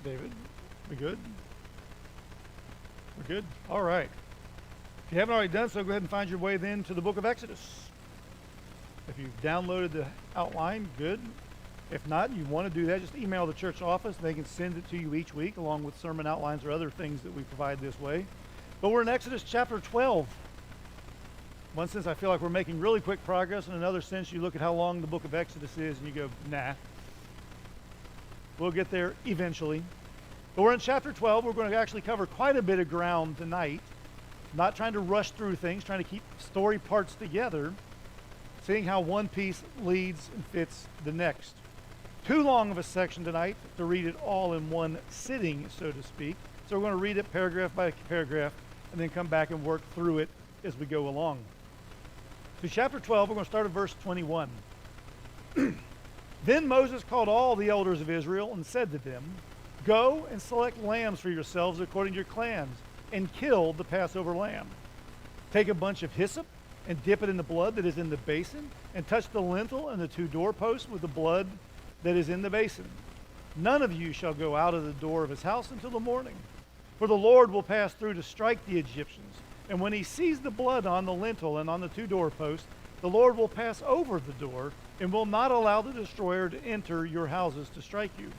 David, we good? We're good? All right. If you haven't already done so, go ahead and find your way then to the book of Exodus. If you've downloaded the outline, good. If not, you want to do that, just email the church office. They can send it to you each week along with sermon outlines or other things that we provide this way. But we're in Exodus chapter 12. One sense, I feel like we're making really quick progress. In another sense, you look at how long the book of Exodus is and you go, nah. We'll get there eventually. But we're in chapter 12. We're going to actually cover quite a bit of ground tonight. Not trying to rush through things, trying to keep story parts together, seeing how one piece leads and fits the next. Too long of a section tonight to read it all in one sitting, so to speak. So we're going to read it paragraph by paragraph and then come back and work through it as we go along. So chapter 12, we're going to start at verse 21. Then Moses called all the elders of Israel and said to them, "Go and select lambs for yourselves according to your clans, and kill the Passover lamb. Take a bunch of hyssop and dip it in the blood that is in the basin, and touch the lintel and the two doorposts with the blood that is in the basin. None of you shall go out of the door of his house until the morning, for the Lord will pass through to strike the Egyptians. And when he sees the blood on the lintel and on the two doorposts, the Lord will pass over the door and will not allow the destroyer to enter your houses to strike you.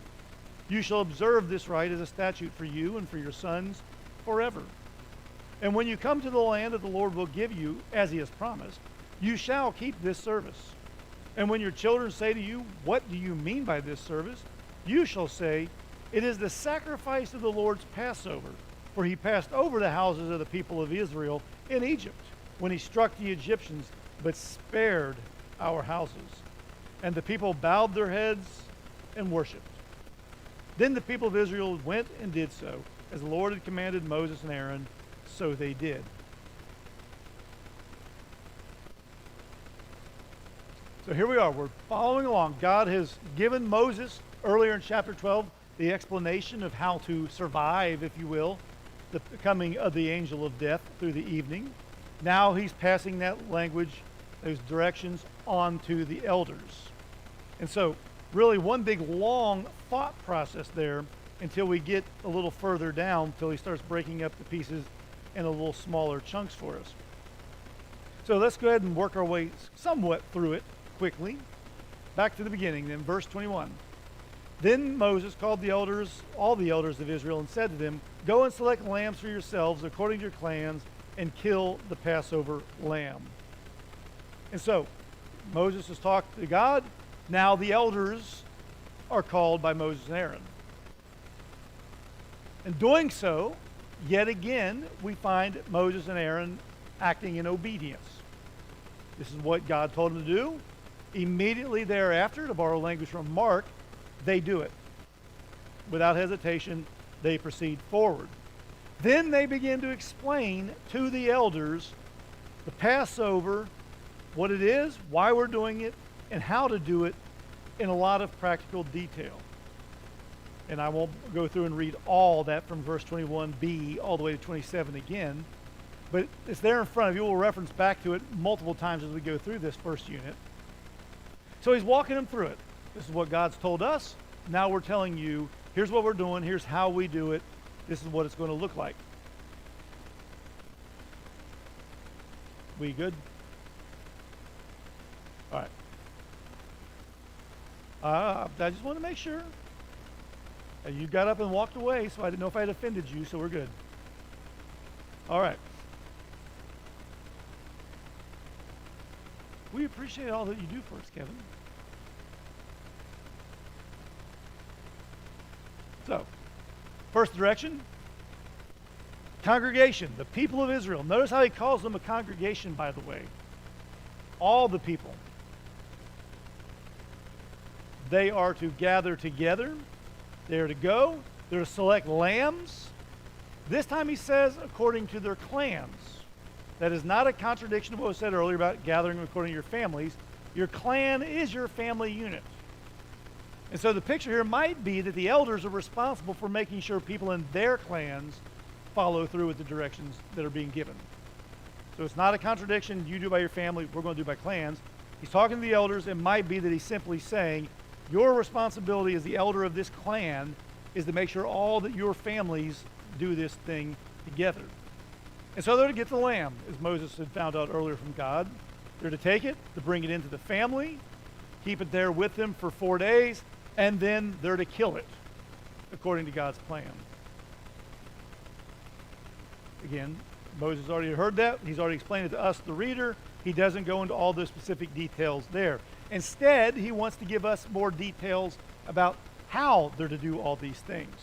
You shall observe this rite as a statute for you and for your sons forever. And when you come to the land that the Lord will give you, as he has promised, you shall keep this service. And when your children say to you, 'What do you mean by this service?' you shall say, 'It is the sacrifice of the Lord's Passover, for he passed over the houses of the people of Israel in Egypt when he struck the Egyptians, but spared our houses.' And the people bowed their heads and worshipped. Then the people of Israel went and did so, as the Lord had commanded Moses and Aaron, so they did." So here we are. We're following along. God has given Moses, earlier in chapter 12, the explanation of how to survive, if you will, the coming of the angel of death through the evening. Now he's passing that language, those directions, on to the elders. And so, really one big long thought process there until we get a little further down, until he starts breaking up the pieces in a little smaller chunks for us. So let's go ahead and work our way somewhat through it quickly. Back to the beginning, then, verse 21. Then Moses called the elders, all the elders of Israel, and said to them, "Go and select lambs for yourselves according to your clans, and kill the Passover lamb." And so Moses has talked to God. Now the elders are called by Moses and Aaron. In doing so, yet again, we find Moses and Aaron acting in obedience. This is what God told them to do. Immediately thereafter, to borrow language from Mark, they do it. Without hesitation, they proceed forward. Then they begin to explain to the elders the Passover, what it is, why we're doing it, and how to do it in a lot of practical detail. And I won't go through and read all that from verse 21b all the way to 27 again, but it's there in front of you. We'll reference back to it multiple times as we go through this first unit. So he's walking them through it. This is what God's told us. Now we're telling you, here's what we're doing, here's how we do it, this is what it's going to look like. We good? All right. I just want to make sure. You got up and walked away, so I didn't know if I had offended you, so we're good. All right. We appreciate all that you do for us, Kevin. So, first direction, congregation, the people of Israel. Notice how he calls them a congregation, by the way. All the people. They are to gather together. They are to go. They're to select lambs. This time he says according to their clans. That is not a contradiction of what was said earlier about gathering according to your families. Your clan is your family unit. And so the picture here might be that the elders are responsible for making sure people in their clans follow through with the directions that are being given. So it's not a contradiction. You do by your family, we're going to do by clans. He's talking to the elders. It might be that he's simply saying, your responsibility as the elder of this clan is to make sure all that your families do this thing together. And so they're to get the lamb, as Moses had found out earlier from God. They're to take it, to bring it into the family, keep it there with them for 4 days, and then they're to kill it, according to God's plan. Again, Moses already heard that. He's already explained it to us, the reader. He doesn't go into all the specific details there. Instead, he wants to give us more details about how they're to do all these things.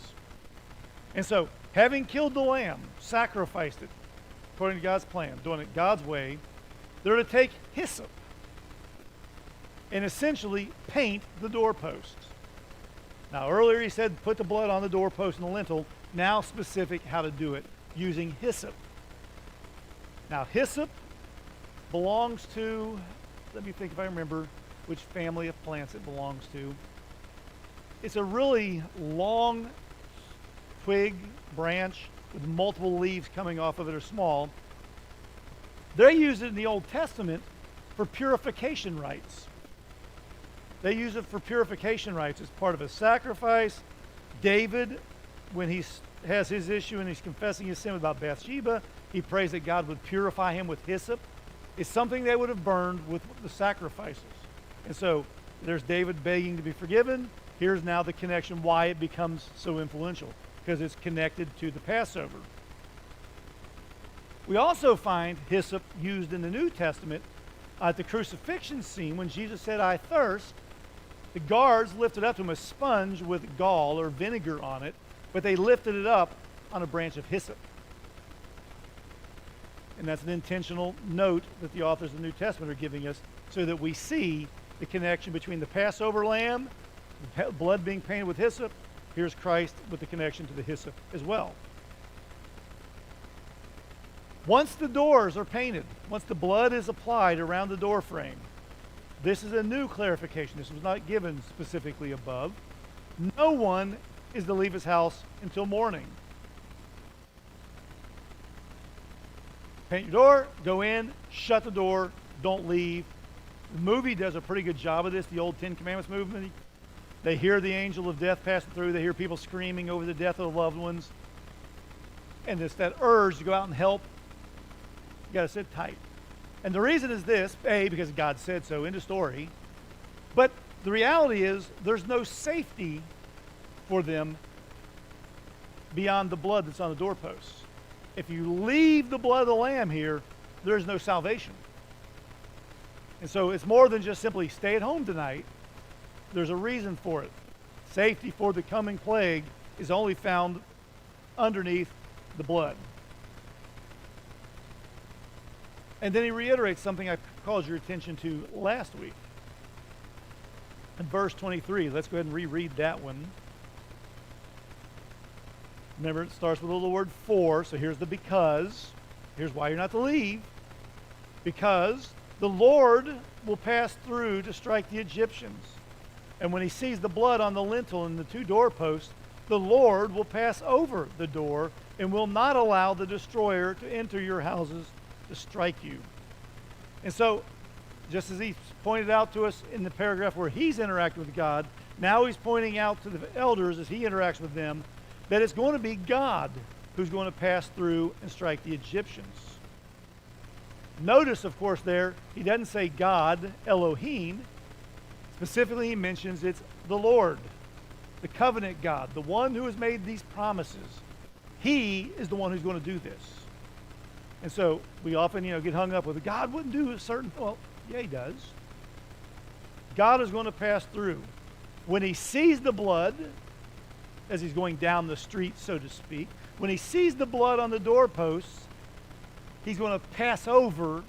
And so, having killed the lamb, sacrificed it, according to God's plan, doing it God's way, they're to take hyssop and essentially paint the doorposts. Now, earlier he said put the blood on the doorpost and the lintel. Now specific how to do it, using hyssop. Now, hyssop belongs to, let me think if I remember which family of plants it belongs to. It's a really long twig, branch, with multiple leaves coming off of it, or small. They use it in the Old Testament for purification rites. They use it for purification rites as part of a sacrifice. David, when he has his issue and he's confessing his sin about Bathsheba, he prays that God would purify him with hyssop. It's something they would have burned with the sacrifices. And so there's David begging to be forgiven. Here's now the connection why it becomes so influential, because it's connected to the Passover. We also find hyssop used in the New Testament at the crucifixion scene when Jesus said, "I thirst." The guards lifted up to him a sponge with gall or vinegar on it, but they lifted it up on a branch of hyssop. And that's an intentional note that the authors of the New Testament are giving us so that we see the connection between the Passover lamb, the blood being painted with hyssop. Here's Christ with the connection to the hyssop as well. Once the doors are painted, once the blood is applied around the door frame, this is a new clarification. This was not given specifically above. No one is to leave his house until morning. Paint your door, go in, shut the door, don't leave. The movie does a pretty good job of this, the old Ten Commandments movement. They hear the angel of death passing through. They hear people screaming over the death of the loved ones. And it's that urge to go out and help. You got to sit tight. And the reason is this, A, because God said so, end of story. But the reality is there's no safety for them beyond the blood that's on the doorposts. If you leave the blood of the lamb here, there's no salvation. And so it's more than just simply stay at home tonight. There's a reason for it. Safety for the coming plague is only found underneath the blood. And then he reiterates something I called your attention to last week. In verse 23, let's go ahead and reread that one. Remember, it starts with a little word for, so here's the because. Here's why you're not to leave. Because the Lord will pass through to strike the Egyptians. And when he sees the blood on the lintel and the two doorposts, the Lord will pass over the door and will not allow the destroyer to enter your houses to strike you. And so, just as he pointed out to us in the paragraph where he's interacting with God, now he's pointing out to the elders as he interacts with them that it's going to be God who's going to pass through and strike the Egyptians. Notice, of course, there, he doesn't say God, Elohim. Specifically, he mentions it's the Lord, the covenant God, the one who has made these promises. He is the one who's going to do this. And so we often, get hung up with God wouldn't do a certain, well, yeah, he does. God is going to pass through. When he sees the blood, as he's going down the street, so to speak, when he sees the blood on the doorposts, he's going to pass over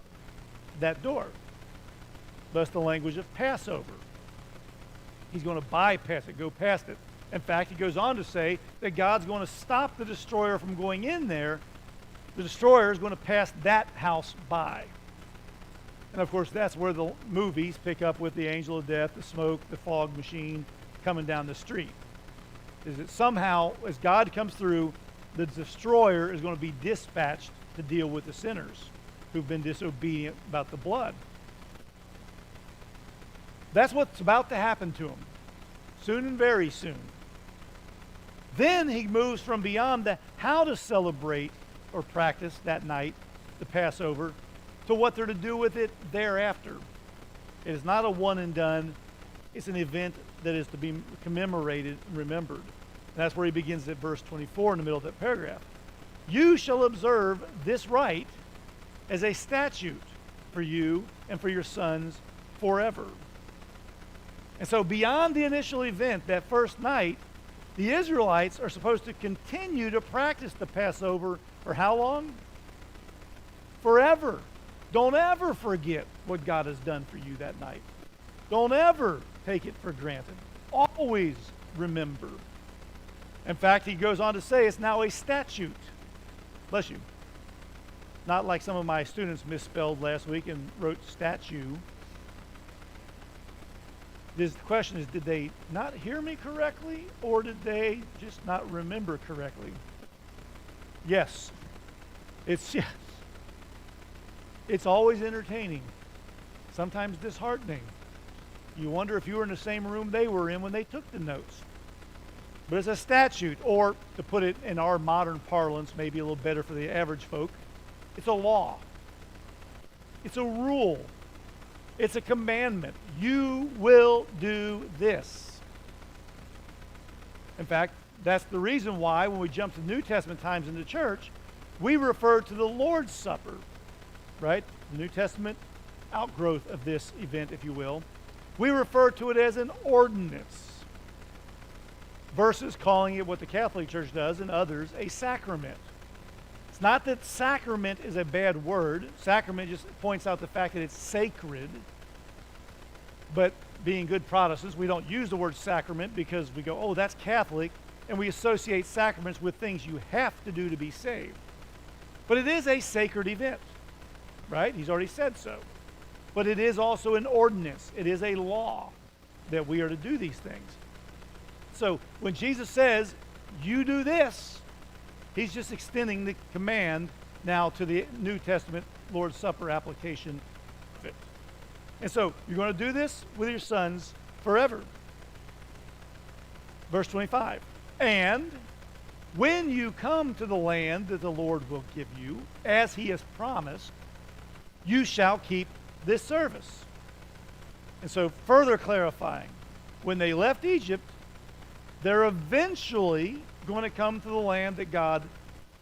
that door. That's the language of Passover. He's going to bypass it, go past it. In fact, he goes on to say that God's going to stop the destroyer from going in there. The destroyer is going to pass that house by. And of course, that's where the movies pick up with the angel of death, the smoke, the fog machine coming down the street. Is that somehow, as God comes through, the destroyer is going to be dispatched to deal with the sinners who've been disobedient about the blood. That's what's about to happen to them, soon and very soon. Then he moves from beyond the how to celebrate or practice that night, the Passover, to what they're to do with it thereafter. It is not a one and done. It's an event that is to be commemorated and remembered. And that's where he begins at verse 24 in the middle of that paragraph. You shall observe this rite as a statute for you and for your sons forever. And so beyond the initial event, that first night, the Israelites are supposed to continue to practice the Passover for how long? Forever. Don't ever forget what God has done for you that night. Don't ever take it for granted. Always remember. In fact, he goes on to say it's now a statute. Bless you. Not like some of my students misspelled last week and wrote statue. The question is, did they not hear me correctly, or did they just not remember correctly? Yes. It's always entertaining, sometimes disheartening. You wonder if you were in the same room they were in when they took the notes. But it's a statute, or to put it in our modern parlance, maybe a little better for the average folk, it's a law. It's a rule. It's a commandment. You will do this. In fact, that's the reason why when we jump to New Testament times in the church, we refer to the Lord's Supper, right? The New Testament outgrowth of this event, if you will. We refer to it as an ordinance versus calling it what the Catholic Church does and others, a sacrament. It's not that sacrament is a bad word. Sacrament just points out the fact that it's sacred. But being good Protestants, we don't use the word sacrament because we go, oh, that's Catholic, and we associate sacraments with things you have to do to be saved. But it is a sacred event, right? He's already said so. But it is also an ordinance. It is a law that we are to do these things. So when Jesus says, you do this, he's just extending the command now to the New Testament Lord's Supper application of it. And so you're going to do this with your sons forever. Verse 25. And when you come to the land that the Lord will give you, as he has promised, you shall keep this service. And so further clarifying, when they left Egypt, they're eventually going to come to the land that God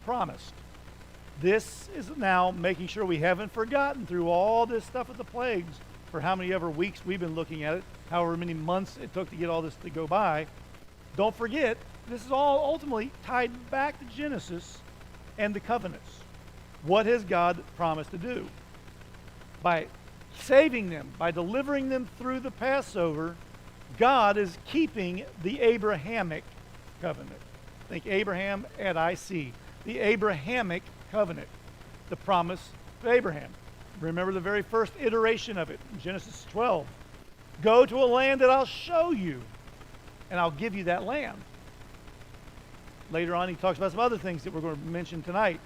promised. This is now making sure we haven't forgotten through all this stuff with the plagues for how many ever weeks we've been looking at it, however many months it took to get all this to go by. Don't forget, this is all ultimately tied back to Genesis and the covenants. What has God promised to do? By saving them, by delivering them through the Passover, God is keeping the Abrahamic covenant. Think Abraham at IC. The Abrahamic covenant. The promise of Abraham. Remember the very first iteration of it in Genesis 12. Go to a land that I'll show you, and I'll give you that land. Later on, he talks about some other things that we're going to mention tonight.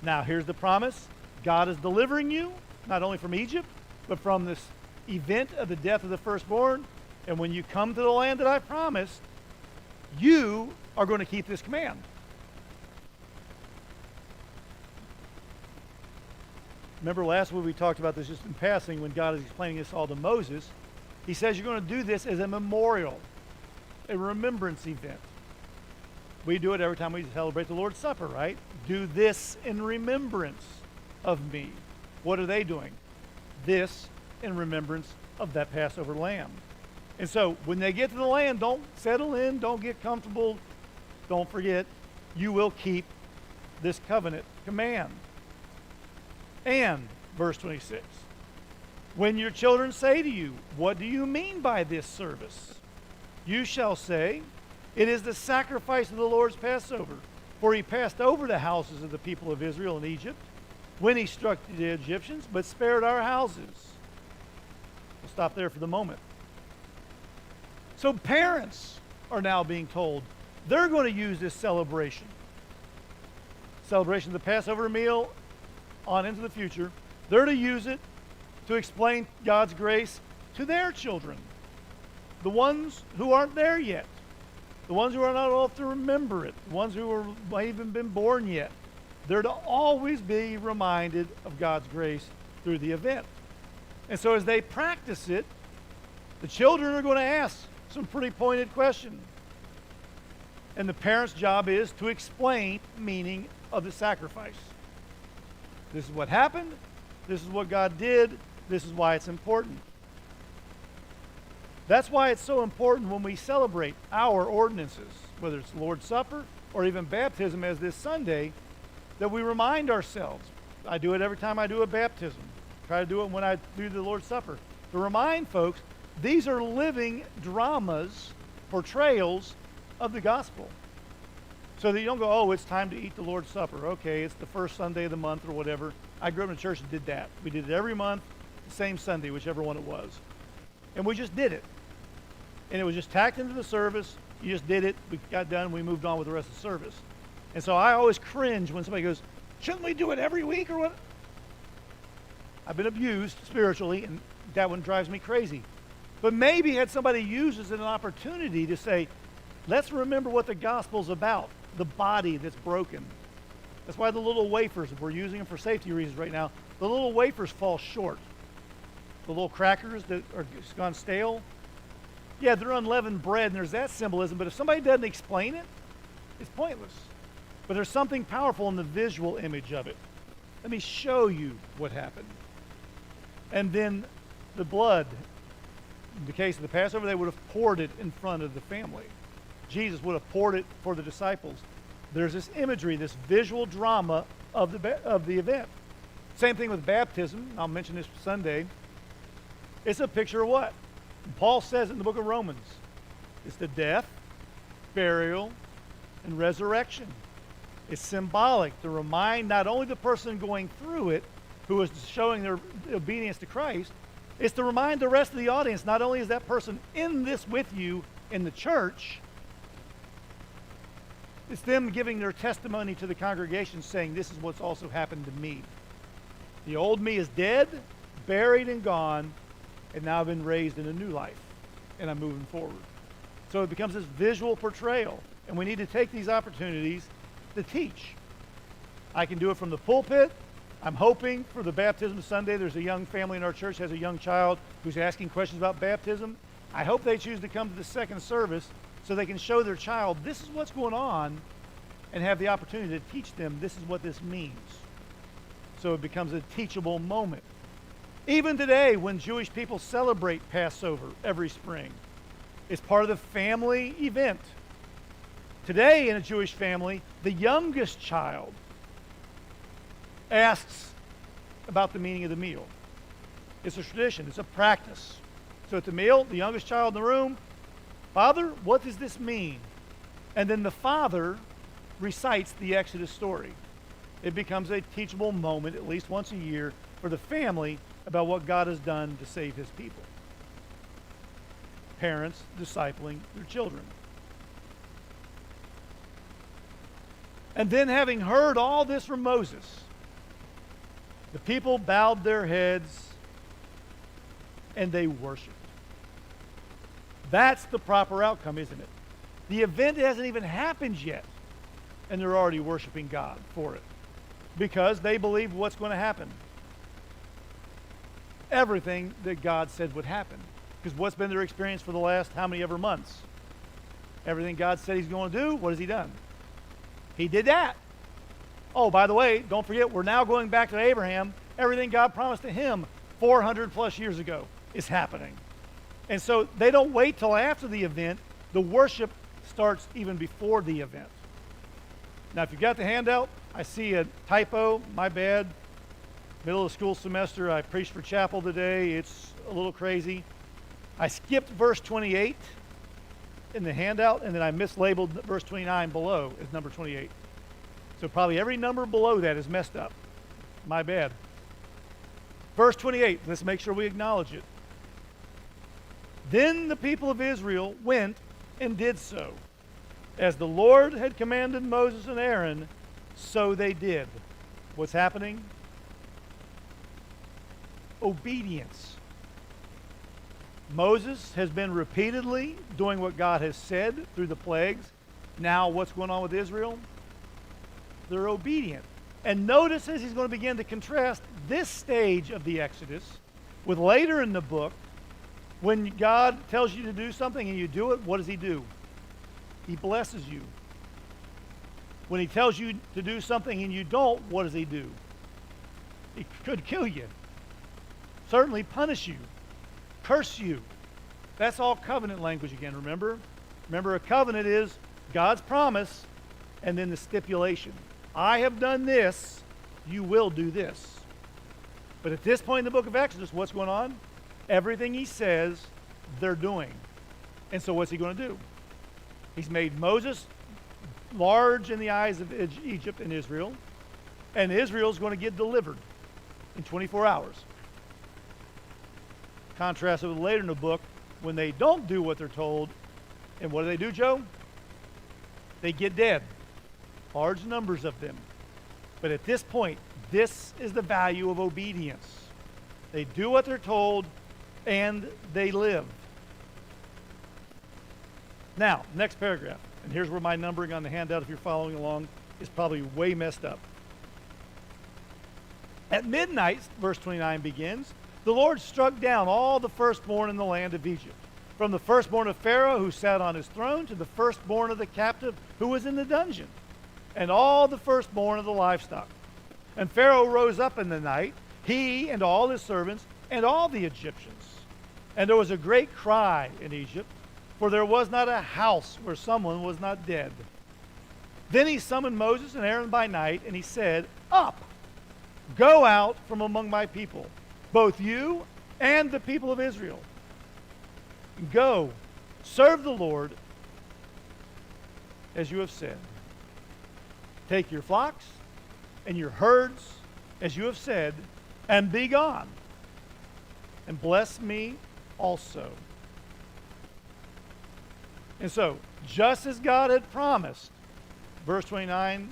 Now, here's the promise. God is delivering you, not only from Egypt, but from this event of the death of the firstborn. And when you come to the land that I promised, you are going to keep this command. Remember last week we talked about this just in passing when God is explaining this all to Moses. He says you're going to do this as a memorial, a remembrance event. We do it every time we celebrate the Lord's Supper, right? Do this in remembrance of me. What are they doing? This in remembrance of that Passover lamb. And so when they get to the land, don't settle in, don't get comfortable, don't forget, you will keep this covenant command. And, verse 26, when your children say to you, what do you mean by this service? You shall say, it is the sacrifice of the Lord's Passover, for he passed over the houses of the people of Israel in Egypt when he struck the Egyptians, but spared our houses. We'll stop there for the moment. So parents are now being told they're going to use this celebration of the Passover meal on into the future. They're to use it to explain God's grace to their children, the ones who aren't there yet, the ones who are not old to remember it, the ones who might even been born yet. They're to always be reminded of God's grace through the event. And so as they practice it, the children are going to ask some pretty pointed questions. And the parent's job is to explain the meaning of the sacrifice. This is what happened. This is what God did. This is why it's important. That's why it's so important when we celebrate our ordinances, whether it's the Lord's Supper or even baptism as this Sunday, that we remind ourselves. I do it every time I do a baptism. Try to do it when I do the Lord's Supper. To remind folks, these are living dramas, portrayals of the gospel. So that you don't go, oh, it's time to eat the Lord's Supper. Okay, it's the first Sunday of the month or whatever. I grew up in a church that did that. We did it every month, the same Sunday, whichever one it was. And we just did it. And it was just tacked into the service. You just did it. We got done. We moved on with the rest of the service. And so I always cringe when somebody goes, shouldn't we do it every week or what? I've been abused spiritually, and that one drives me crazy. But maybe had somebody used this as an opportunity to say, let's remember what the gospel's about, the body that's broken. That's why the little wafers, we're using them for safety reasons right now, the little wafers fall short. The little crackers that are gone stale, yeah, they're unleavened bread, and there's that symbolism, but if somebody doesn't explain it, it's pointless. But there's something powerful in the visual image of it. Let me show you what happened. And then the blood, in the case of the Passover, they would have poured it in front of the family. Jesus would have poured it for the disciples. There's this imagery, this visual drama of the event. Same thing with baptism. I'll mention this Sunday. It's a picture of what? Paul says in the book of Romans. It's the death, burial, and resurrection. It's symbolic to remind not only the person going through it, who is showing their obedience to Christ, it's to remind the rest of the audience, not only is that person in this with you in the church, it's them giving their testimony to the congregation saying, this is what's also happened to me. The old me is dead, buried and gone, and now I've been raised in a new life, and I'm moving forward. So it becomes this visual portrayal, and we need to take these opportunities to teach. I can do it from the pulpit. I'm hoping for the baptism Sunday, there's a young family in our church that has a young child who's asking questions about baptism. I hope they choose to come to the second service so they can show their child this is what's going on and have the opportunity to teach them this is what this means. So it becomes a teachable moment. Even today, when Jewish people celebrate Passover every spring, it's part of the family event. Today, in a Jewish family, the youngest child asks about the meaning of the meal. It's a tradition. It's a practice. So at the meal, the youngest child in the room, Father, what does this mean? And then the father recites the Exodus story. It becomes a teachable moment, at least once a year, for the family about what God has done to save his people. Parents discipling their children. And then, having heard all this from Moses, the people bowed their heads and they worshiped. That's the proper outcome, isn't it? The event hasn't even happened yet, and they're already worshiping God for it because they believe what's going to happen. Everything that God said would happen. Because what's been their experience for the last how many ever months? Everything God said he's going to do, what has he done? He did that. Oh, by the way, don't forget, we're now going back to Abraham. Everything God promised to him 400 plus years ago is happening. And so they don't wait till after the event. The worship starts even before the event. Now, if you've got the handout, I see a typo, my bad. Middle of school semester, I preached for chapel today. It's a little crazy. I skipped verse 28 in the handout, and then I mislabeled verse 29 below as number 28. So probably every number below that is messed up. My bad. Verse 28, let's make sure we acknowledge it. Then the people of Israel went and did so. As the Lord had commanded Moses and Aaron, so they did. What's happening? Obedience. Moses has been repeatedly doing what God has said through the plagues. Now what's going on with Israel? They're obedient. And notice as he's going to begin to contrast this stage of the Exodus with later in the book, when God tells you to do something and you do it, what does he do? He blesses you. When he tells you to do something and you don't, what does he do? He could kill you. Certainly punish you. Curse you. That's all covenant language again, remember? Remember, a covenant is God's promise and then the stipulation. I have done this, you will do this. But at this point in the book of Exodus, what's going on? Everything he says, they're doing. And so what's he going to do? He's made Moses large in the eyes of Egypt and Israel, and Israel's going to get delivered in 24 hours. Contrast with later in the book, when they don't do what they're told, and what do, Joe? They get dead. Large numbers of them. But at this point, this is the value of obedience. They do what they're told, and they live. Now, next paragraph. And here's where my numbering on the handout, if you're following along, is probably way messed up. At midnight, verse 29 begins, the Lord struck down all the firstborn in the land of Egypt, from the firstborn of Pharaoh who sat on his throne to the firstborn of the captive who was in the dungeon, and all the firstborn of the livestock. And Pharaoh rose up in the night, he and all his servants and all the Egyptians. And there was a great cry in Egypt, for there was not a house where someone was not dead. Then he summoned Moses and Aaron by night, and he said, Up, go out from among my people, both you and the people of Israel. Go, serve the Lord as you have said. Take your flocks and your herds as you have said, and be gone, and bless me also. And so, just as God had promised, verse 29,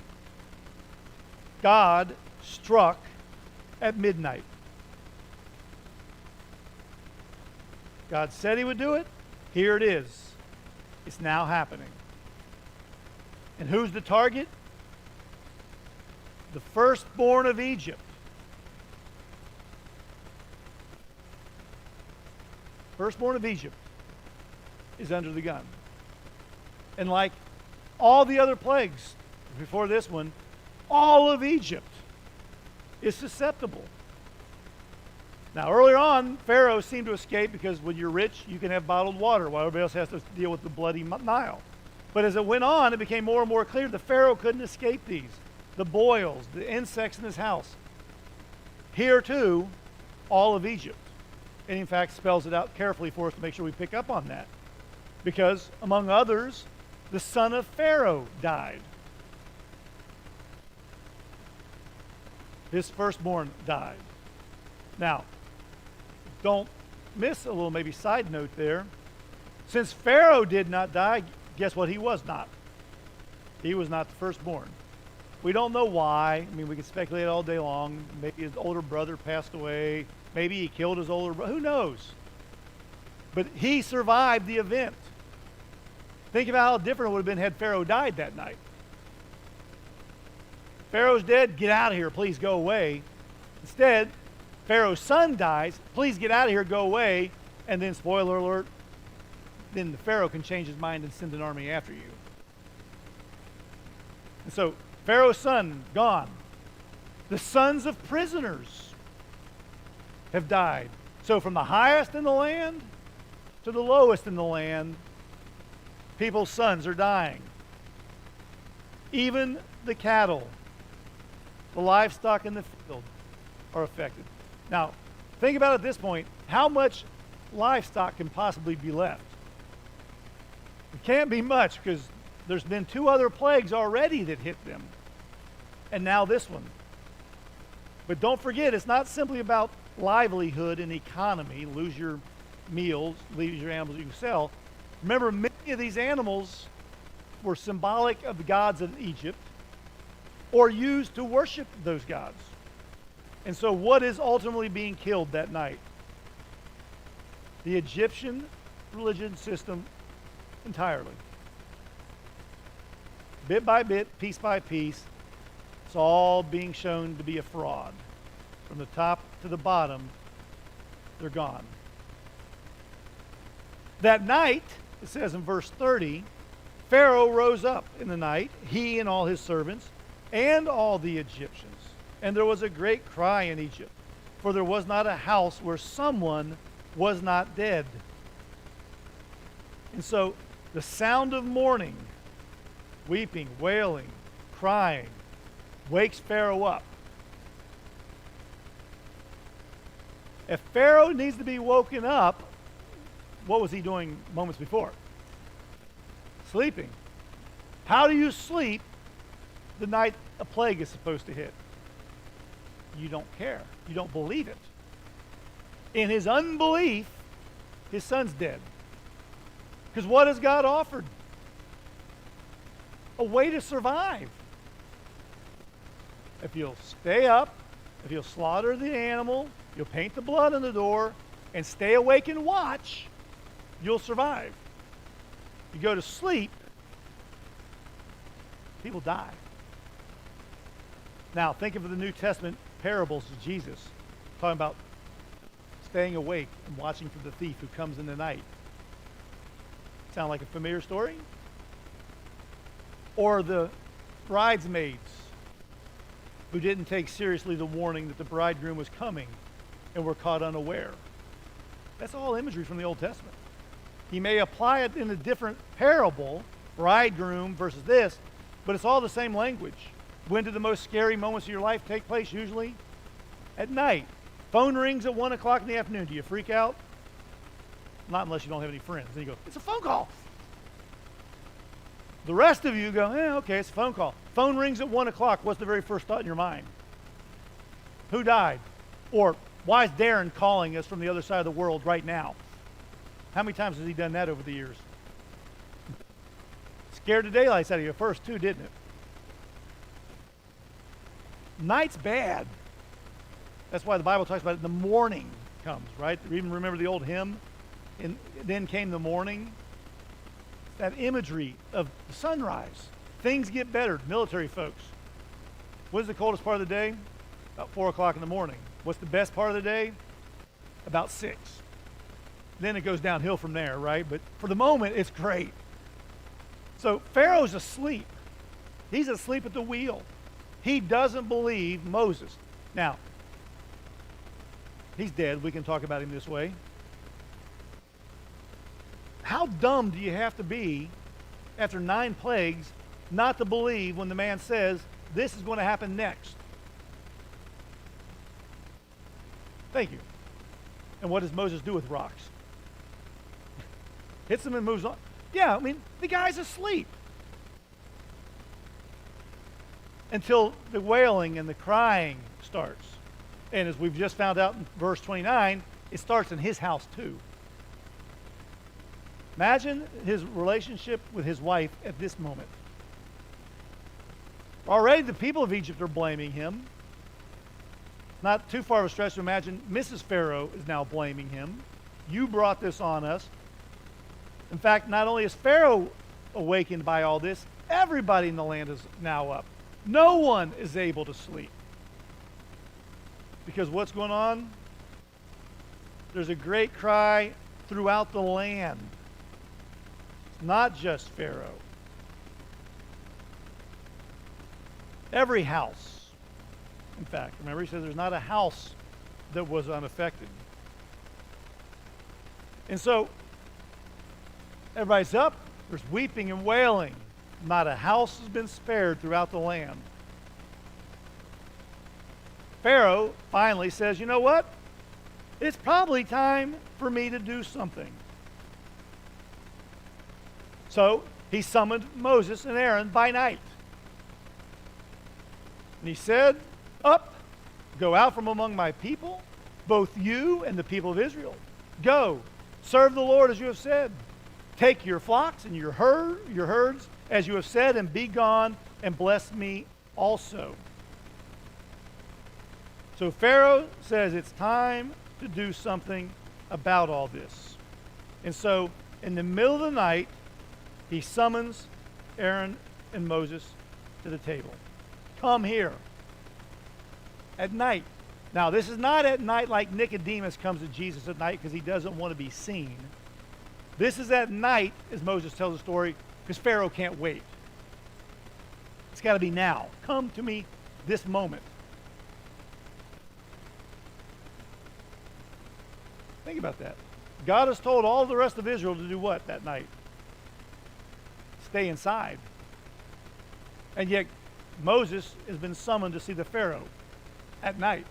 God struck at midnight. God said he would do it. Here it is. It's now happening. And who's the target? The firstborn of Egypt. Firstborn of Egypt is under the gun. And like all the other plagues before this one, all of Egypt is susceptible. Now, earlier on, Pharaoh seemed to escape because when you're rich, you can have bottled water while everybody else has to deal with the bloody Nile. But as it went on, it became more and more clear that Pharaoh couldn't escape these. The boils, the insects in his house. Here, too, all of Egypt. And in fact, spells it out carefully for us to make sure we pick up on that. Because, among others, the son of Pharaoh died. His firstborn died. Now, don't miss a little maybe side note there. Since Pharaoh did not die, guess what he was not? He was not the firstborn. We don't know why. I mean, we can speculate all day long. Maybe his older brother passed away. Maybe he killed his older brother. Who knows? But he survived the event. Think about how different it would have been had Pharaoh died that night. Pharaoh's dead. Get out of here. Please go away. Instead, Pharaoh's son dies. Please get out of here. Go away. And then, spoiler alert, then the Pharaoh can change his mind and send an army after you. And so, Pharaoh's son, gone. The sons of prisoners have died. So from the highest in the land to the lowest in the land, people's sons are dying. Even the cattle, the livestock in the field are affected. Now, think about at this point, how much livestock can possibly be left? It can't be much because there's been 2 other plagues already that hit them. And now this one. But don't forget, it's not simply about livelihood and economy. Lose your meals, lose your animals you can sell. Remember, many of these animals were symbolic of the gods of Egypt or used to worship those gods. And so what is ultimately being killed that night? the Egyptian religion system entirely. Bit by bit, piece by piece, it's all being shown to be a fraud. From the top to the bottom, they're gone. That night, it says in verse 30, Pharaoh rose up in the night, he and all his servants, and all the Egyptians. And there was a great cry in Egypt, for there was not a house where someone was not dead. And so the sound of mourning, weeping, wailing, crying, wakes Pharaoh up. If Pharaoh needs to be woken up, what was he doing moments before? Sleeping. How do you sleep the night a plague is supposed to hit? You don't care. You don't believe it. In his unbelief, his son's dead. Because what has God offered? A way to survive. If you'll stay up, if you'll slaughter the animal, you'll paint the blood on the door, and stay awake and watch, you'll survive. You go to sleep, people die. Now, think of the New Testament parables of Jesus, talking about staying awake and watching for the thief who comes in the night. Sound like a familiar story? Or the bridesmaids who didn't take seriously the warning that the bridegroom was coming and were caught unaware. That's all imagery from the Old Testament. He may apply it in a different parable, bridegroom versus this, but it's all the same language. When do the most scary moments of your life take place? Usually at night. Phone rings at 1 o'clock in the afternoon. Do you freak out? Not unless you don't have any friends. Then you go, it's a phone call. The rest of you go, okay, it's a phone call. Phone rings at 1 o'clock. What's the very first thought in your mind? Who died? Or why is Darren calling us from the other side of the world right now? How many times has he done that over the years? Scared the daylights out of you at first too, didn't it? Night's bad. That's why the Bible talks about it. The morning comes, right? You even remember the old hymn? And then came the morning. That imagery of the sunrise. Things get better. Military folks. What is the coldest part of the day? About 4 o'clock in the morning. What's the best part of the day? About 6. Then it goes downhill from there, right? But for the moment, it's great. So Pharaoh's asleep. He's asleep at the wheel. He doesn't believe Moses. Now, he's dead. We can talk about him this way. How dumb do you have to be after 9 plagues not to believe when the man says, this is going to happen next? Thank you. And what does Moses do with rocks? Hits them and moves on. Yeah, I mean, the guy's asleep. Until the wailing and the crying starts. And as we've just found out in verse 29, it starts in his house too. Imagine his relationship with his wife at this moment. Already the people of Egypt are blaming him. Not too far of a stretch to imagine Mrs. Pharaoh is now blaming him. You brought this on us. In fact, not only is Pharaoh awakened by all this, everybody in the land is now up. No one is able to sleep. Because what's going on? There's a great cry throughout the land. It's not just Pharaoh. Every house, in fact, remember he says there's not a house that was unaffected. And so, everybody's up, there's weeping and wailing. Not a house has been spared throughout the land. Pharaoh finally says, you know what? It's probably time for me to do something. So he summoned Moses and Aaron by night. And he said, up, go out from among my people, both you and the people of Israel. Go, serve the Lord as you have said. Take your flocks and your herds, as you have said, and be gone, and bless me also. So Pharaoh says it's time to do something about all this. And so, in the middle of the night, he summons Aaron and Moses to the table. Come here. At night. Now, this is not at night like Nicodemus comes to Jesus at night because he doesn't want to be seen. This is at night, as Moses tells the story, because Pharaoh can't wait. It's got to be now. Come to me this moment. Think about that. God has told all the rest of Israel to do what that night? Stay inside. And yet Moses has been summoned to see the Pharaoh at night.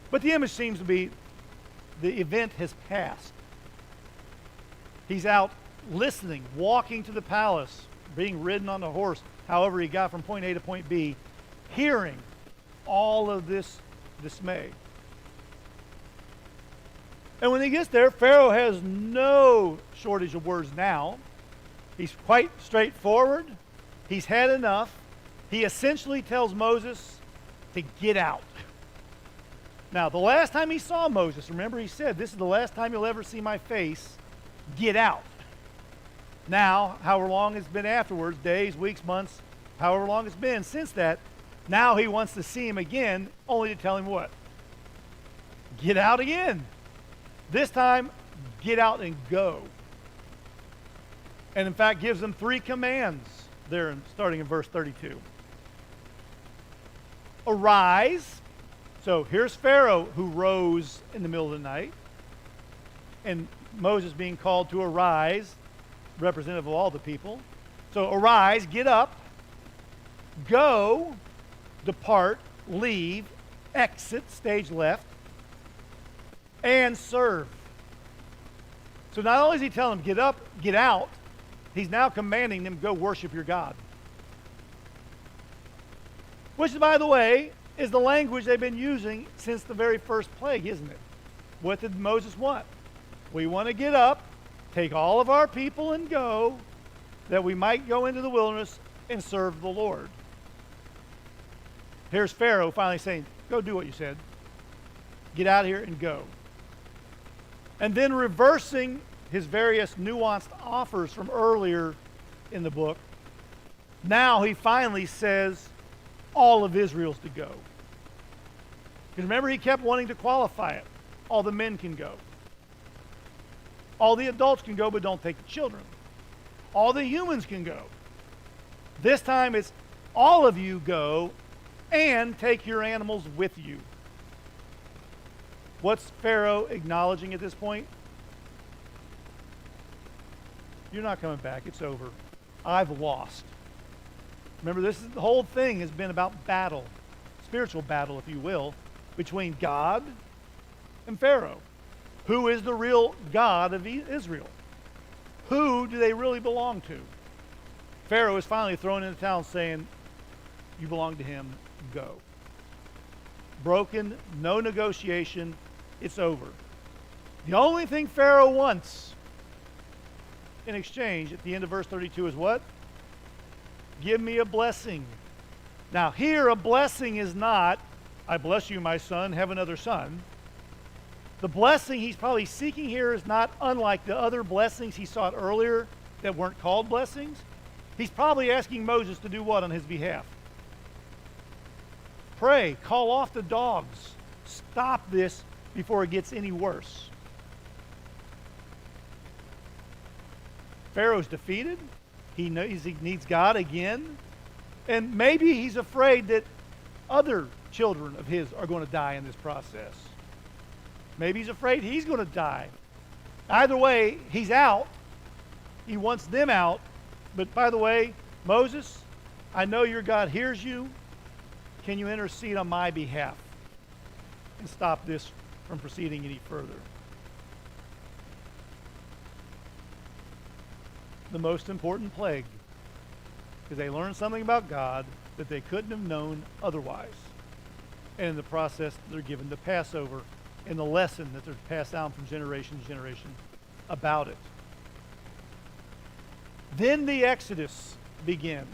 But the image seems to be the event has passed. He's out listening, walking to the palace, being ridden on a horse, however he got from point A to point B, hearing all of this dismay. And when he gets there, Pharaoh has no shortage of words now. He's quite straightforward. He's had enough. He essentially tells Moses to get out. Now, the last time he saw Moses, remember he said, this is the last time you'll ever see my face. Get out. Now, however long it's been afterwards, days, weeks, months, however long it's been since that, now he wants to see him again, only to tell him what? Get out again. This time, get out and go. And in fact, gives them 3 commands there, starting in verse 32. Arise. So here's Pharaoh who rose in the middle of the night. And Moses being called to arise, representative of all the people. So arise, get up, go, depart, leave, exit, stage left, and serve. So not only is he telling them, get up, get out, he's now commanding them, go worship your God. Which, by the way, is the language they've been using since the very first plague, isn't it? What did Moses want? We want to get up, take all of our people and go, that we might go into the wilderness and serve the Lord. Here's Pharaoh finally saying, go do what you said. Get out of here and go. And then reversing his various nuanced offers from earlier in the book, now he finally says all of Israel's to go. Because remember, he kept wanting to qualify it. All the men can go. All the adults can go, but don't take the children. All the humans can go. This time it's all of you go and take your animals with you. What's Pharaoh acknowledging at this point? You're not coming back. It's over. I've lost. Remember, the whole thing has been about battle, spiritual battle, if you will, between God and Pharaoh. Who is the real God of Israel? Who do they really belong to? Pharaoh is finally thrown in the towel saying, you belong to him, go. Broken, no negotiation, it's over. The only thing Pharaoh wants in exchange at the end of verse 32 is what? Give me a blessing. Now here, a blessing is not, I bless you, my son, have another son. The blessing he's probably seeking here is not unlike the other blessings he sought earlier that weren't called blessings. He's probably asking Moses to do what on his behalf? Pray, call off the dogs. Stop this before it gets any worse. Pharaoh's defeated. He knows he needs God again. And maybe he's afraid that other children of his are going to die in this process. Maybe he's afraid he's going to die. Either way, he's out. He wants them out. But by the way, Moses, I know your God hears you. Can you intercede on my behalf and stop this from proceeding any further? The most important plague, because they learned something about God that they couldn't have known otherwise. And in the process, they're given the Passover and the lesson that they're passed down from generation to generation about it. Then the Exodus begins.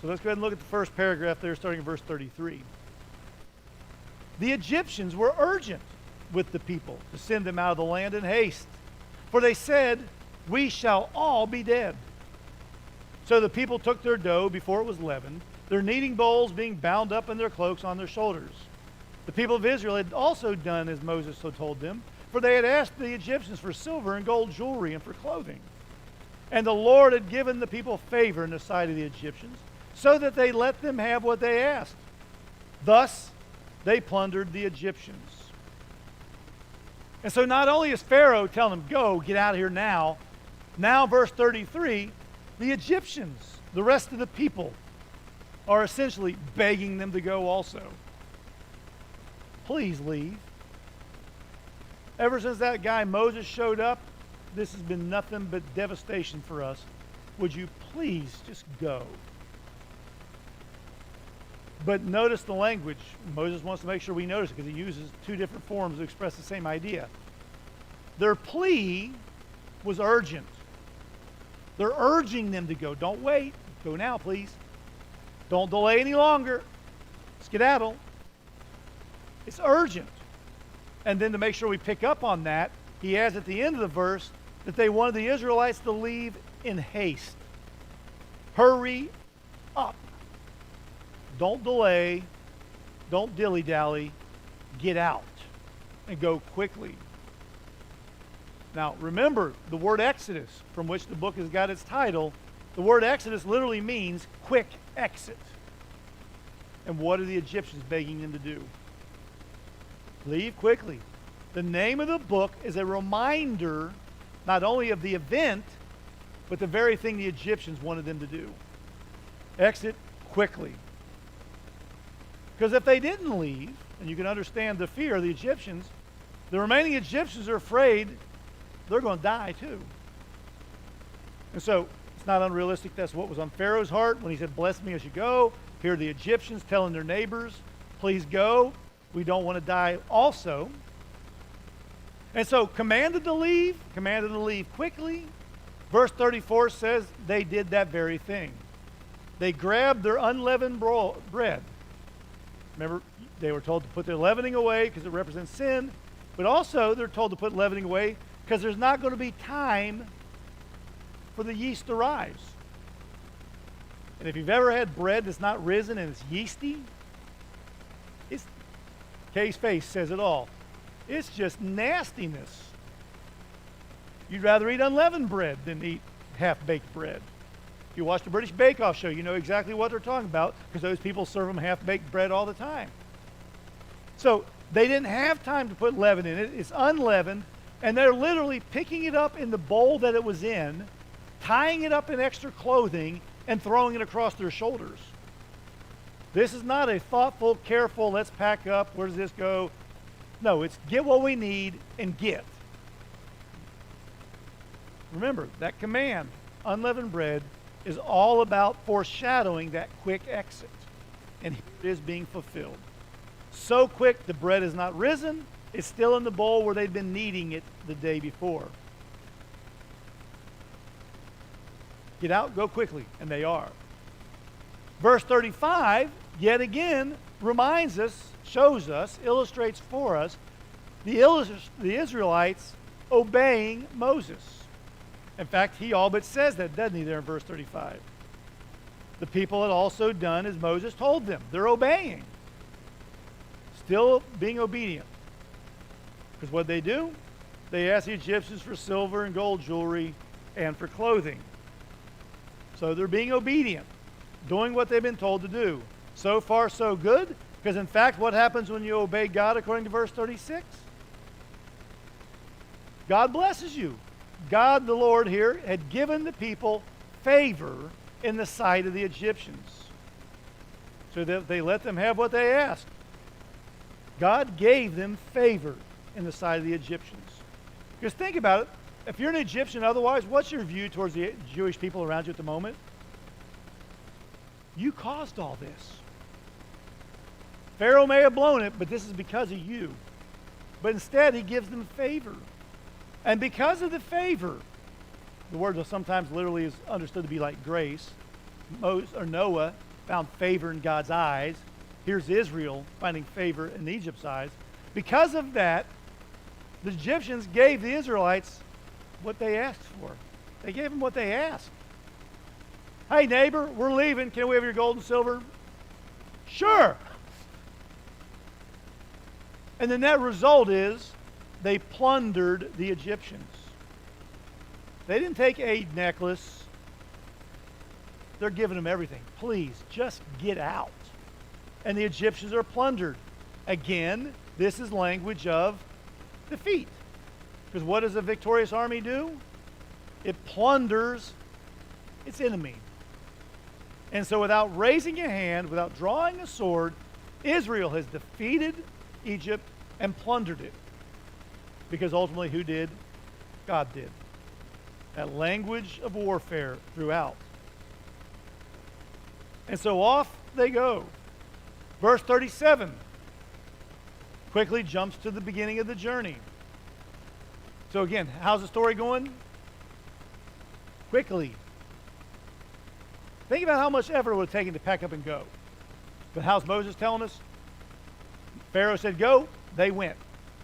So let's go ahead and look at the first paragraph there, starting in verse 33. The Egyptians were urgent. with the people to send them out of the land in haste. For they said, we shall all be dead. So the people took their dough before it was leavened, their kneading bowls being bound up in their cloaks on their shoulders. The people of Israel had also done as Moses had told them, for they had asked the Egyptians for silver and gold jewelry and for clothing. And the Lord had given the people favor in the sight of the Egyptians, so that they let them have what they asked. Thus, they plundered the Egyptians. And so not only is Pharaoh telling them, go, get out of here now, verse 33, the Egyptians, the rest of the people, are essentially begging them to go also. Please leave. Ever since that guy Moses showed up, this has been nothing but devastation for us. Would you please just go? But notice the language. Moses wants to make sure we notice it because he uses two different forms to express the same idea. Their plea was urgent. They're urging them to go. Don't wait. Go now, please. Don't delay any longer. Skedaddle. It's urgent. And then to make sure we pick up on that, he adds at the end of the verse that they wanted the Israelites to leave in haste. Hurry up. Don't delay. Don't dilly-dally. Get out and go quickly. Now, remember the word Exodus, from which the book has got its title. The word Exodus literally means quick exit. And what are the Egyptians begging them to do? Leave quickly. The name of the book is a reminder not only of the event, but the very thing the Egyptians wanted them to do. Exit quickly. Because if they didn't leave, and you can understand the fear of the Egyptians, the remaining Egyptians are afraid they're going to die too. And so it's not unrealistic. That's what was on Pharaoh's heart when he said, bless me as you go. Here are the Egyptians telling their neighbors, please go. We don't want to die also. And so commanded to leave quickly. Verse 34 says they did that very thing. They grabbed their unleavened bread. Remember, they were told to put their leavening away because it represents sin. But also they're told to put leavening away because there's not going to be time for the yeast to rise. And if you've ever had bread that's not risen and it's yeasty, Kay's face says it all. It's just nastiness. You'd rather eat unleavened bread than eat half-baked bread. If you watch the British Bake Off show, you know exactly what they're talking about because those people serve them half-baked bread all the time. So they didn't have time to put leaven in it. It's unleavened, and they're literally picking it up in the bowl that it was in, tying it up in extra clothing, and throwing it across their shoulders. This is not a thoughtful, careful, let's pack up, where does this go? No, it's get what we need and get. Remember, that command, unleavened bread, is all about foreshadowing that quick exit. And here it is being fulfilled. So quick, the bread is not risen. It's still in the bowl where they'd been kneading it the day before. Get out, go quickly, and they are. Verse 35, yet again, reminds us, shows us, illustrates for us, the Israelites obeying Moses. In fact, he all but says that, doesn't he, there in verse 35? The people had also done as Moses told them. They're obeying. Still being obedient. Because what they do? They ask the Egyptians for silver and gold jewelry and for clothing. So they're being obedient, doing what they've been told to do. So far, so good. Because in fact, what happens when you obey God according to verse 36? God blesses you. God, the Lord here, had given the people favor in the sight of the Egyptians. So that they let them have what they asked. God gave them favor in the sight of the Egyptians. Because think about it. If you're an Egyptian otherwise, what's your view towards the Jewish people around you at the moment? You caused all this. Pharaoh may have blown it, but this is because of you. But instead, he gives them favor. And because of the favor, the word sometimes literally is understood to be like grace. Moses or Noah found favor in God's eyes. Here's Israel finding favor in Egypt's eyes. Because of that, The Egyptians gave the Israelites what they asked for. They gave them what they asked. Hey, neighbor, we're leaving. Can we have your gold and silver? Sure. And the net result is they plundered the Egyptians. They didn't take a necklace. They're giving them everything. Please, just get out. And the Egyptians are plundered. Again, this is language of defeat. Because what does a victorious army do? It plunders its enemy. And so without raising a hand, without drawing a sword, Israel has defeated Egypt and plundered it. Because ultimately, who did? God did. That language of warfare throughout. And so off they go. Verse 37 quickly jumps to the beginning of the journey. So again, how's the story going? Quickly. Think about how much effort it would have taken to pack up and go. But how's Moses telling us? Pharaoh said go, they went.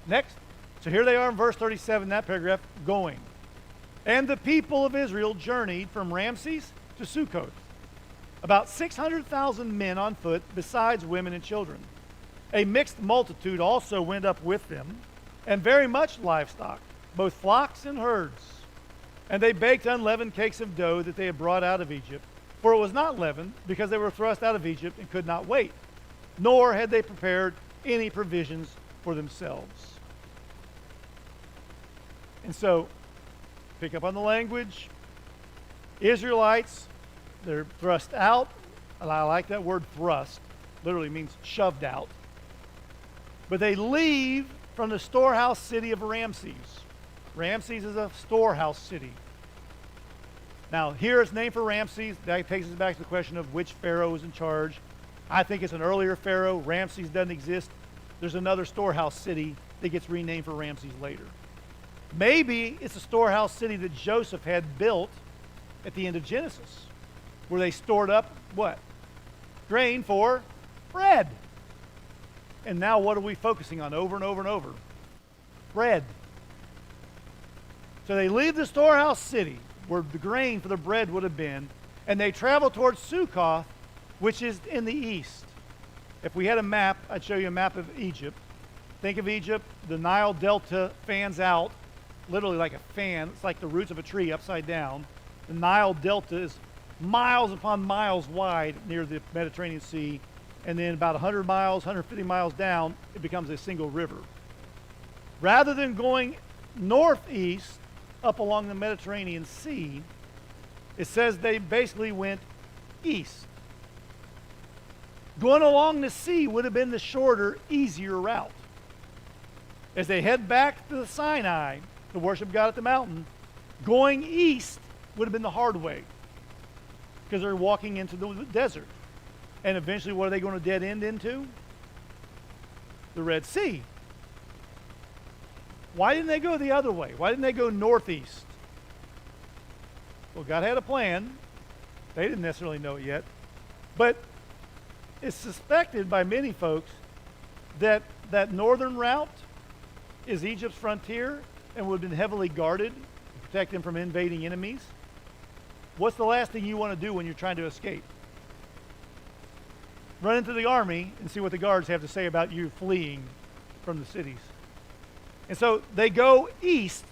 Next. So here they are in verse 37, that paragraph, going. And the people of Israel journeyed from Ramses to Succoth, about 600,000 men on foot, besides women and children. A mixed multitude also went up with them, and very much livestock, both flocks and herds. And they baked unleavened cakes of dough that they had brought out of Egypt, for it was not leavened, because they were thrust out of Egypt and could not wait, nor had they prepared any provisions for themselves. And so, pick up on the language. Israelites, they're thrust out. And I like that word thrust. Literally means shoved out. But they leave from the storehouse city of Ramses. Ramses is a storehouse city. Now, here it's named for Ramses. That takes us back to the question of which pharaoh was in charge. I think it's an earlier pharaoh. Ramses doesn't exist. There's another storehouse city that gets renamed for Ramses later. Maybe it's a storehouse city that Joseph had built at the end of Genesis, where they stored up what? Grain for bread. And now what are we focusing on over and over and over? Bread. So they leave the storehouse city where the grain for the bread would have been, and they travel towards Succoth, which is in the east. If we had a map, I'd show you a map of Egypt. Think of Egypt, the Nile Delta fans out, literally like a fan. It's like the roots of a tree upside down. The Nile Delta is miles upon miles wide near the Mediterranean Sea, and then about 100 miles, 150 miles down, it becomes a single river. Rather than going northeast up along the Mediterranean Sea, it says they basically went east. Going along the sea would have been the shorter, easier route. As they head back to the Sinai to worship God at the mountain, going east would have been the hard way, because they're walking into the desert. And eventually, what are they going to dead end into? The Red Sea. Why didn't they go the other way? Why didn't they go northeast? Well, God had a plan. They didn't necessarily know it yet. But it's suspected by many folks that that northern route is Egypt's frontier and would have been heavily guarded to protect them from invading enemies. What's the last thing you want to do when you're trying to escape? Run into the army and see what the guards have to say about you fleeing from the cities. And so they go east,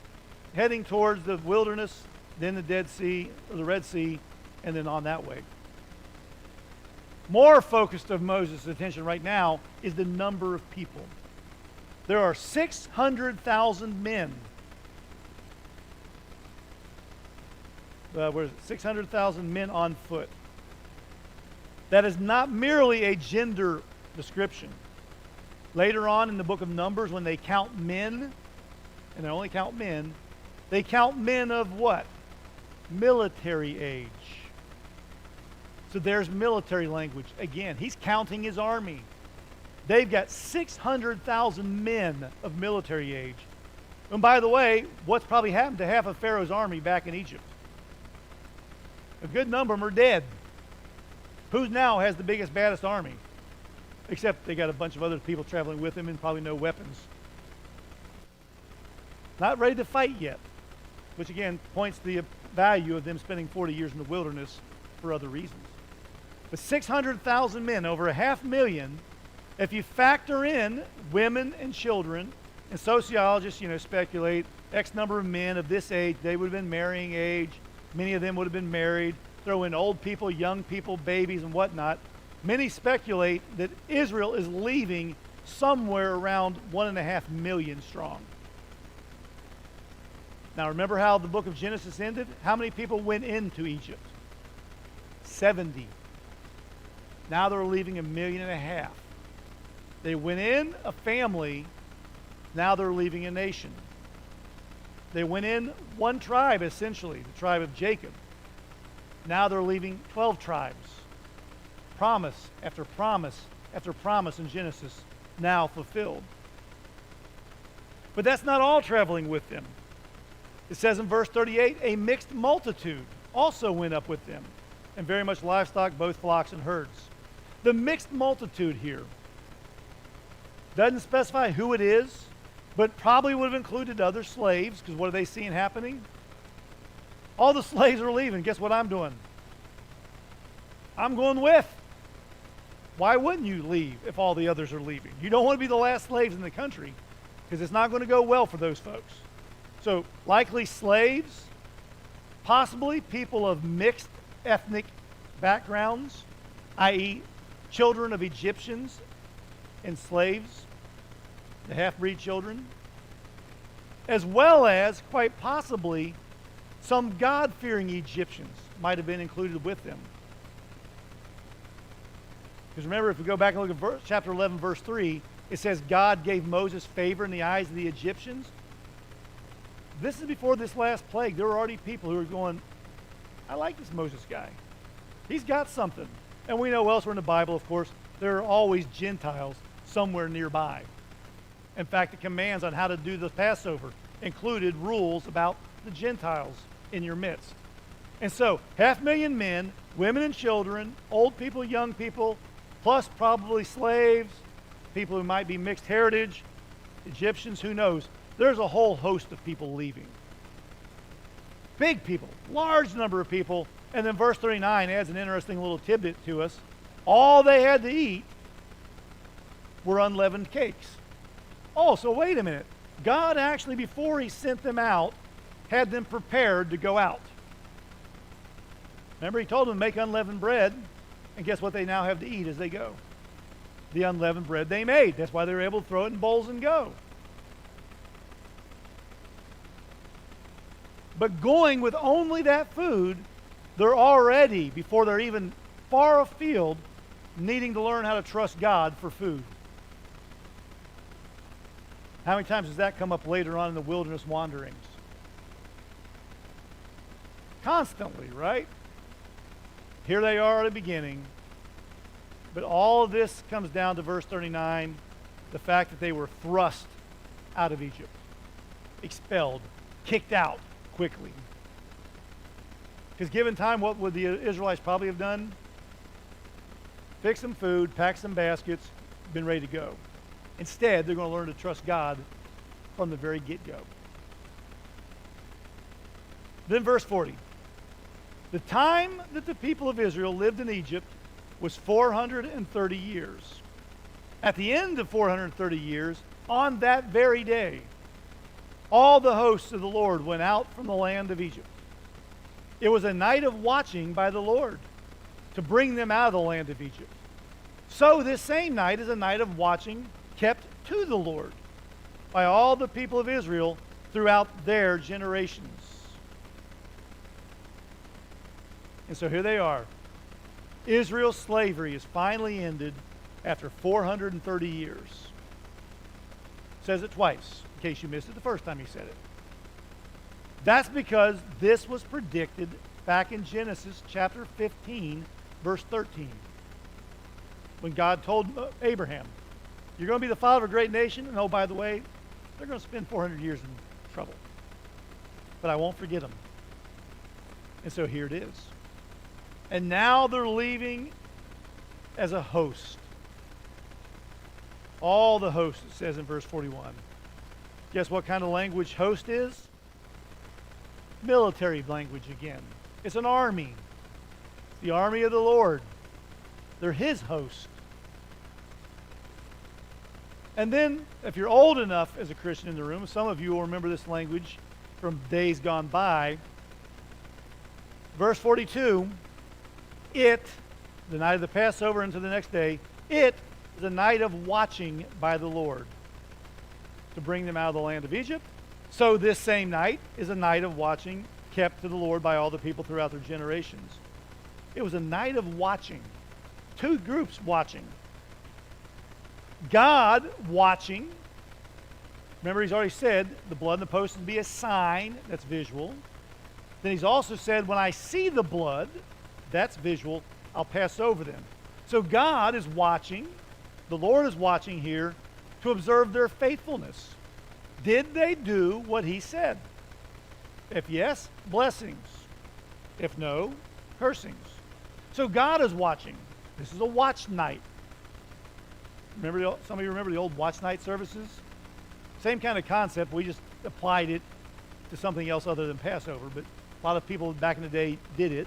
heading towards the wilderness, then the Dead Sea, or the Red Sea, and then on that way. More focused of Moses' attention right now is the number of people. There are 600,000 men. Where's 600,000 men on foot. That is not merely a gender description. Later on in the book of Numbers, when they count men, and they only count men, they count men of what? Military age. So there's military language. Again, he's counting his army. They've got 600,000 men of military age. And by the way, what's probably happened to half of Pharaoh's army back in Egypt? A good number of them are dead. Who now has the biggest, baddest army? Except they got a bunch of other people traveling with him and probably no weapons. Not ready to fight yet, which again points to the value of them spending 40 years in the wilderness for other reasons. But 600,000 men, over 500,000, if you factor in women and children, and sociologists, speculate X number of men of this age, they would have been marrying age. Many of them would have been married. Throw in old people, young people, babies, and whatnot. Many speculate that Israel is leaving somewhere around 1.5 million strong. Now remember how the book of Genesis ended? How many people went into Egypt? 70. Now they're leaving 1.5 million. They went in a family. Now they're leaving a nation. They went in one tribe, essentially, the tribe of Jacob. Now they're leaving 12 tribes. Promise after promise after promise in Genesis, now fulfilled. But that's not all traveling with them. It says in verse 38, a mixed multitude also went up with them, and very much livestock, both flocks and herds. The mixed multitude here doesn't specify who it is, but probably would have included other slaves, because what are they seeing happening? All the slaves are leaving. Guess what I'm doing? I'm going with. Why wouldn't you leave if all the others are leaving? You don't want to be the last slaves in the country, because it's not going to go well for those folks. So likely slaves, possibly people of mixed ethnic backgrounds, i.e. children of Egyptians and slaves, the half-breed children, as well as, quite possibly, some God-fearing Egyptians might have been included with them. Because remember, if we go back and look at chapter 11, verse 3, it says God gave Moses favor in the eyes of the Egyptians. This is before this last plague. There were already people who were going, I like this Moses guy. He's got something. And we know elsewhere in the Bible, of course, there are always Gentiles somewhere nearby. In fact, the commands on how to do the Passover included rules about the Gentiles in your midst. And so, 500,000 men, women and children, old people, young people, plus probably slaves, people who might be mixed heritage, Egyptians, who knows. There's a whole host of people leaving. Big people, large number of people. And then verse 39 adds an interesting little tidbit to us. All they had to eat were unleavened cakes. Oh, so wait a minute. God actually, before he sent them out, had them prepared to go out. Remember, he told them to make unleavened bread, and guess what they now have to eat as they go? The unleavened bread they made. That's why they were able to throw it in bowls and go. But going with only that food, they're already, before they're even far afield, needing to learn how to trust God for food. How many times does that come up later on in the wilderness wanderings? Constantly, right? Here they are at the beginning. But all of this comes down to verse 39, the fact that they were thrust out of Egypt, expelled, kicked out quickly. Because given time, what would the Israelites probably have done? Fix some food, pack some baskets, been ready to go. Instead, they're going to learn to trust God from the very get-go. Then verse 40. The time that the people of Israel lived in Egypt was 430 years. At the end of 430 years, on that very day, all the hosts of the Lord went out from the land of Egypt. It was a night of watching by the Lord to bring them out of the land of Egypt. So this same night is a night of watching kept to the Lord by all the people of Israel throughout their generations. And so here they are. Israel's slavery is finally ended after 430 years. Says it twice, in case you missed it the first time he said it. That's because this was predicted back in Genesis chapter 15, verse 13. When God told Abraham, you're going to be the father of a great nation, and oh, by the way, they're going to spend 400 years in trouble. But I won't forget them. And so here it is. And now they're leaving as a host. All the hosts, it says in verse 41. Guess what kind of language host is? Military language again. It's an army. The army of the Lord. They're his host. And then, if you're old enough as a Christian in the room, some of you will remember this language from days gone by. Verse 42, the night of the Passover into the next day, it is a night of watching by the Lord to bring them out of the land of Egypt. So this same night is a night of watching kept to the Lord by all the people throughout their generations. It was a night of watching. Two groups watching. God watching. Remember, he's already said the blood in the post would be a sign. That's visual. Then he's also said, when I see the blood, that's visual, I'll pass over them. So God is watching. The Lord is watching here to observe their faithfulness. Did they do what he said? If yes, blessings. If no, cursings. So God is watching. This is a watch night. Remember, some of you remember the old watch night services? Same kind of concept. We just applied it to something else other than Passover, but a lot of people back in the day did it.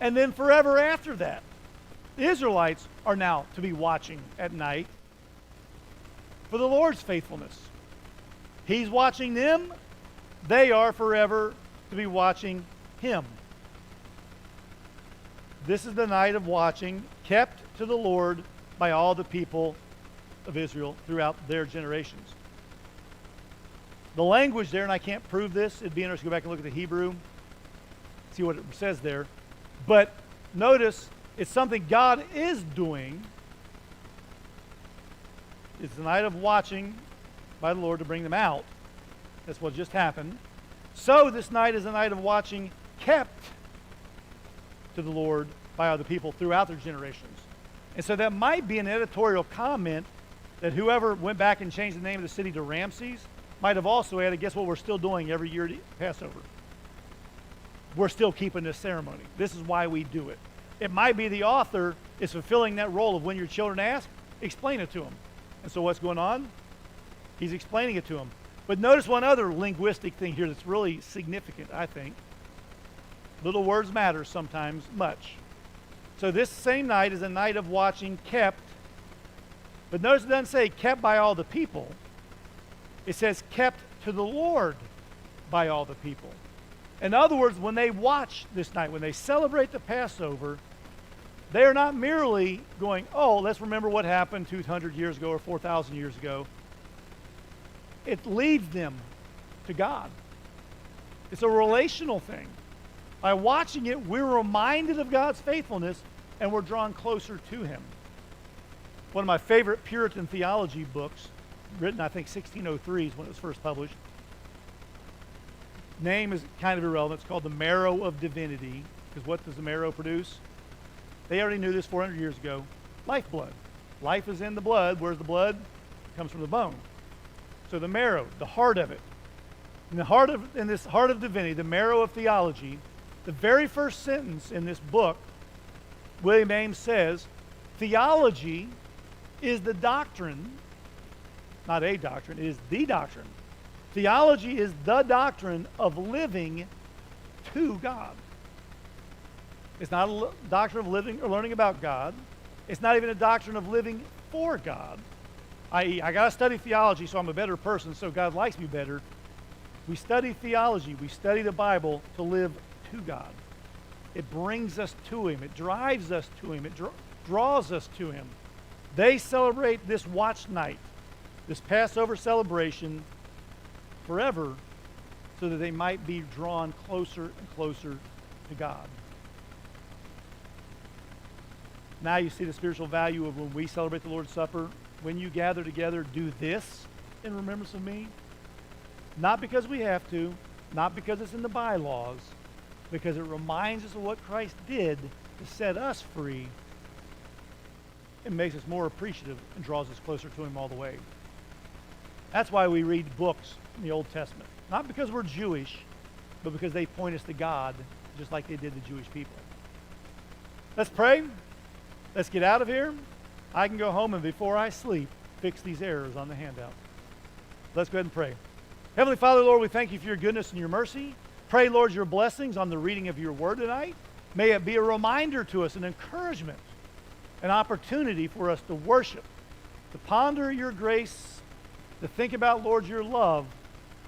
And then forever after that, the Israelites are now to be watching at night for the Lord's faithfulness. He's watching them. They are forever to be watching him. This is the night of watching kept to the Lord by all the people of Israel throughout their generations. The language there, and I can't prove this, it'd be interesting to go back and look at the Hebrew, see what it says there. But notice, it's something God is doing. It's the night of watching by the Lord to bring them out. That's what just happened. So this night is a night of watching kept to the Lord by other people throughout their generations. And so that might be an editorial comment that whoever went back and changed the name of the city to Ramses might have also added, guess what we're still doing every year at Passover? We're still keeping this ceremony. This is why we do it. It might be the author is fulfilling that role of when your children ask, explain it to them. And so what's going on? He's explaining it to them. But notice one other linguistic thing here that's really significant, I think. Little words matter sometimes much. So this same night is a night of watching kept. But notice it doesn't say kept by all the people. It says kept to the Lord by all the people. In other words, when they watch this night, when they celebrate the Passover, they are not merely going, oh, let's remember what happened 200 years ago or 4,000 years ago. It leads them to God. It's a relational thing. By watching it, we're reminded of God's faithfulness and we're drawn closer to him. One of my favorite Puritan theology books, written I think 1603 is when it was first published. Name is kind of irrelevant. It's called The Marrow of Divinity, because what does the marrow produce? They already knew this 400 years ago. Lifeblood. Life is in the blood. Where's the blood? It comes from the bone. So the marrow, the heart of it. In this heart of divinity, the marrow of theology, the very first sentence in this book, William Ames says, theology is the doctrine, not a doctrine, it is the doctrine. Theology is the doctrine of living to God. It's not a doctrine of living or learning about God. It's not even a doctrine of living for God. I.e., I got to study theology so I'm a better person, so God likes me better. We study theology. We study the Bible to live to God. It brings us to him. It drives us to him. It draws us to him. They celebrate this watch night, this Passover celebration, forever, so that they might be drawn closer and closer to God. Now you see the spiritual value of when we celebrate the Lord's Supper. When you gather together, do this in remembrance of me. Not because we have to, not because it's in the bylaws, because it reminds us of what Christ did to set us free. It makes us more appreciative and draws us closer to him all the way. That's why we read books in the Old Testament. Not because we're Jewish, but because they point us to God, just like they did the Jewish people. Let's pray. Let's get out of here. I can go home and before I sleep, fix these errors on the handout. Let's go ahead and pray. Heavenly Father, Lord, we thank you for your goodness and your mercy. Pray, Lord, your blessings on the reading of your word tonight. May it be a reminder to us, an encouragement, an opportunity for us to worship, to ponder your grace, to think about, Lord, your love,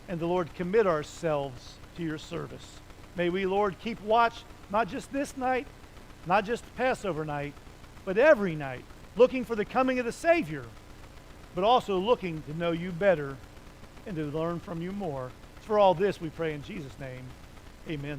and to, Lord, commit ourselves to your service. May we, Lord, keep watch, not just this night, not just Passover night, but every night, looking for the coming of the Savior, but also looking to know you better and to learn from you more. For all this we pray in Jesus' name. Amen.